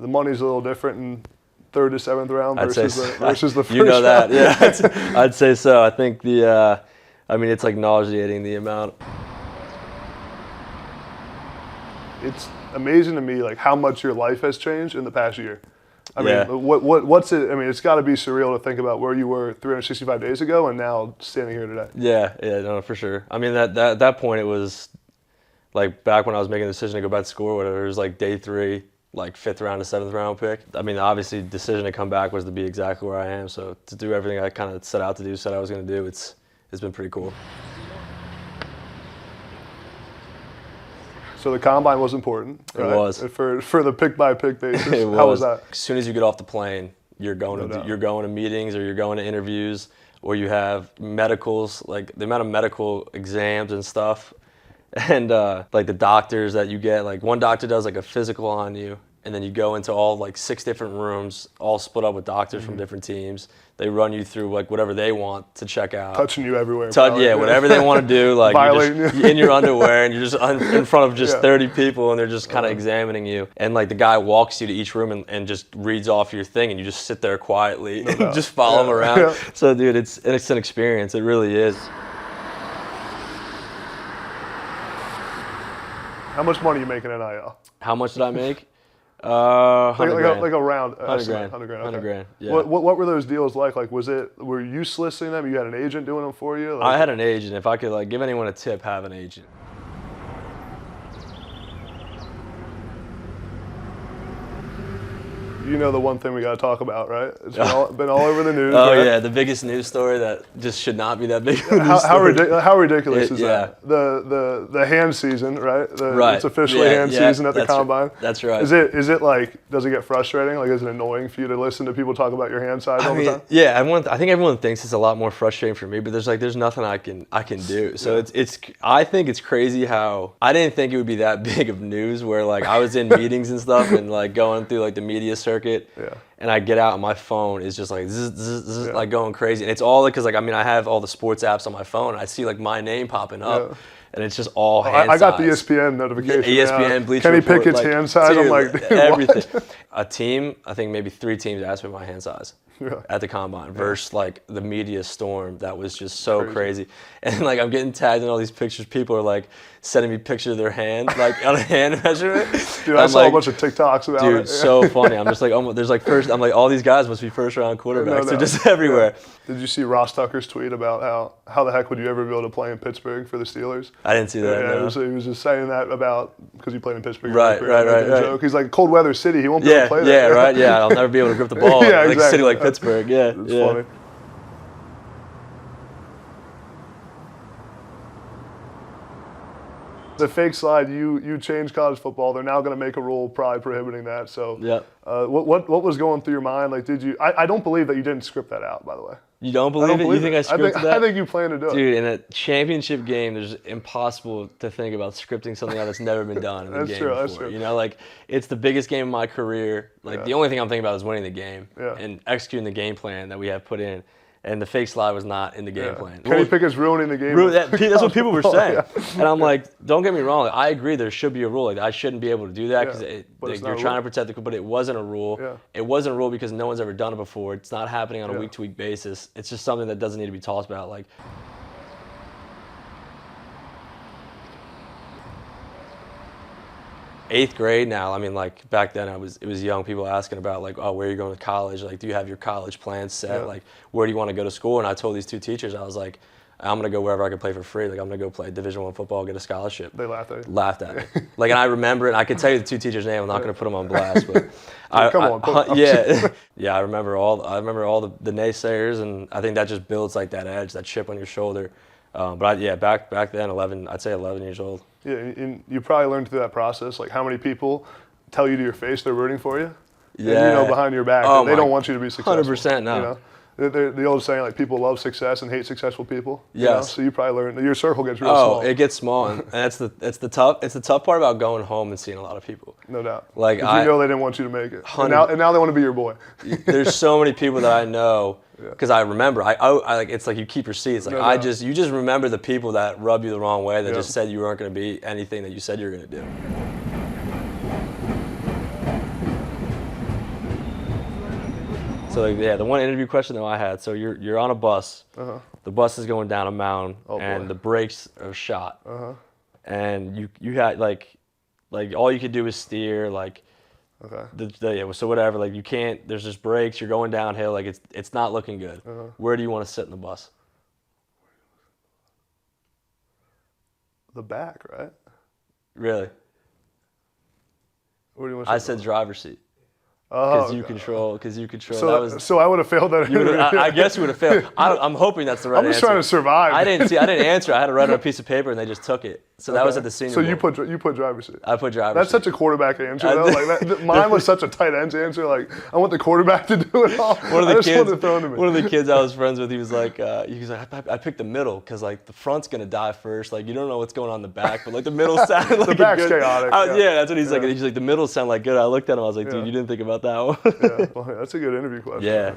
the money's a little different in 3rd to 7th round versus the first You know that, round. yeah. I'd say so. I think it's like nauseating the amount. It's amazing to me like how much your life has changed in the past year. I mean, what's it? I mean, it's got to be surreal to think about where you were 365 days ago and now standing here today. Yeah, no, for sure. I mean, at that point, it was like back when I was making the decision to go back to school or whatever. It was like day 3, like 5th round to 7th round pick. I mean, obviously, decision to come back was to be exactly where I am. So to do everything I kind of set out to do, said I was going to do, it's been pretty cool. So the combine was important, right? It was for the pick by pick basis. It was. How was that? As soon as you get off the plane, you're going to meetings or you're going to interviews or you have medicals, like the amount of medical exams and stuff, and like the doctors that you get. Like one doctor does like a physical on you, and then you go into all like 6 different rooms, all split up with doctors from different teams. They run you through like whatever they want to check out. Touching you everywhere. Whatever they want to do. Like you're just in your underwear and you're just in front of just 30 people and they're just kind of examining you. And like the guy walks you to each room and just reads off your thing and you just sit there quietly and just follow him around. Yeah. So dude, it's an experience. It really is. How much money are you making in NIL? How much did I make? 100 grand. Like a round. 100 grand. 100 grand. Okay. 100 grand. Yeah. What were those deals like? Like, were you soliciting them? You had an agent doing them for you? Like, I had an agent. If I could like give anyone a tip, have an agent. You know the one thing we got to talk about, right? It's been all over the news. Oh right? yeah, the biggest news story that just should not be that big. Of a news story. How ridiculous is that? The hand season, right? It's officially hand season at the combine. That's right. Is it like? Does it get frustrating? Like, is it annoying for you to listen to people talk about your hand size all the time? Yeah, I think everyone thinks it's a lot more frustrating for me, but there's nothing I can do. So I think it's crazy how I didn't think it would be that big of news. Where like I was in meetings and stuff and like going through like the media circuit. And I get out and my phone is just like like going crazy, and it's all because like I have all the sports apps on my phone. And I see like my name popping up, and it's just all hand size. I got the ESPN notification. ESPN, Bleacher Kenny Report, Pickett's hand size. Dude, I'm like, dude, everything. What? A team, I think maybe 3 teams asked me my hand size at the combine versus like the media storm that was just so crazy. And like I'm getting tagged in all these pictures. People are like sending me pictures of their hand, like on a hand measurement. Dude, I saw a bunch of TikToks about it. Dude, so funny. I'm just like, there's like I'm like, all these guys must be first round quarterbacks. They're just everywhere. Did you see Ross Tucker's tweet about how the heck would you ever be able to play in Pittsburgh for the Steelers? I didn't see that. Yeah, he was just saying that about because he played in Pittsburgh. Right. Joke. He's like cold weather city. He won't be able to play there. Yeah, right. Yeah, I'll never be able to grip the ball. Yeah, like exactly. a city like Pittsburgh. Yeah, it's funny. The fake slide, you changed college football. They're now going to make a rule probably prohibiting that. So, what was going through your mind? Like, did you? I don't believe that you didn't script that out. By the way, you don't believe it? You think I scripted that? I think you plan to do it. Dude, in a championship game, there's impossible to think about scripting something out that's never been done in the game before. That's true. You know, like it's the biggest game of my career. Like the only thing I'm thinking about is winning the game and executing the game plan that we have put in. And the fake slide was not in the game plan. Kenny Pickett's ruining the game. That's what people were saying. And I'm like, don't get me wrong. Like, I agree there should be a rule. Like, I shouldn't be able to do that because you're trying to protect the. But it wasn't a rule. Yeah. It wasn't a rule because no one's ever done it before. It's not happening on a week-to-week basis. It's just something that doesn't need to be talked about. Like. Eighth grade now, I mean, like back then it was young people asking about like, oh, where are you going to college? Like, do you have your college plans set? Like, where do you want to go to school? And I told these 2 teachers, I was like, I'm going to go wherever I can play for free. Like, I'm going to go play Division I football, get a scholarship. They laughed at you. Laughed at me. Like, and I remember it. And I can tell you the 2 teachers' names. I'm not going to put them on blast, but yeah, I remember all the naysayers, and I think that just builds like that edge, that chip on your shoulder. Back then, I'd say 11 years old. Yeah, and you probably learned through that process, like how many people tell you to your face they're rooting for you, and you know behind your back they don't want you to be successful. 100% no. You know? The old saying, like, people love success and hate successful people. Yes. You know? So you probably learned your circle gets real small. Oh, it gets small, and it's the tough part about going home and seeing a lot of people. No doubt. Like you know they didn't want you to make it, and now they want to be your boy. There's so many people that I know. Because I remember, I like it's like you keep your seats. Like you just remember the people that rub you the wrong way, that just said you weren't going to be anything that you said you were going to do. So like, yeah, the one interview question that I had. So you're on a bus. The bus is going down a mountain, and the brakes are shot. And you had like all you could do is steer like. So whatever, like you can't. There's just brakes. You're going downhill. Like it's not looking good. Where do you want to sit in the bus? The back, right? Really? Where do you want I said driver's seat. Oh, Because you control. so, so I would have failed that. I guess you would have failed. I'm hoping that's the right answer. I'm just trying to survive. I didn't answer. I had to write on a piece of paper, and they just took it. So that was at the senior. So bowl. you put driver's seat. I put driver's That's seat. such a quarterback answer, though. Like mine was such a tight end answer. Like I want the quarterback to do it all. One of the I just kids, wanted to throw it to me. one of the kids I was friends with, he was like, I picked the middle because like the front's gonna die first. Like you don't know what's going on in the back, but like the middle sounded like The back's a good, chaotic. Yeah, that's what he's like. He's like the middle sound like good. I looked at him, I was like, dude, you didn't think about that one. Well, that's a good interview question. Yeah.